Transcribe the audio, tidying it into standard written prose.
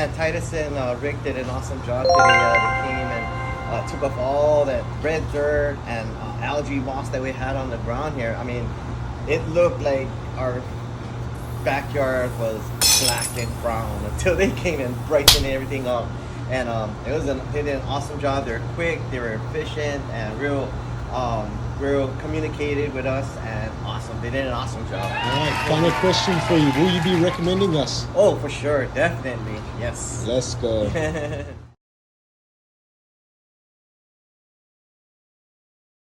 man, Titus and Rick did an awesome job today. They came and took off all that red dirt and algae moss that we had on the ground here. I mean, it looked like our backyard was black and brown until they came and brightened everything up. And they did an awesome job. They were quick, they were efficient, and real communicated with us, and awesome. They did an awesome job. All right, final question for you. Will you be recommending us? Oh, for sure, definitely, yes. Let's go.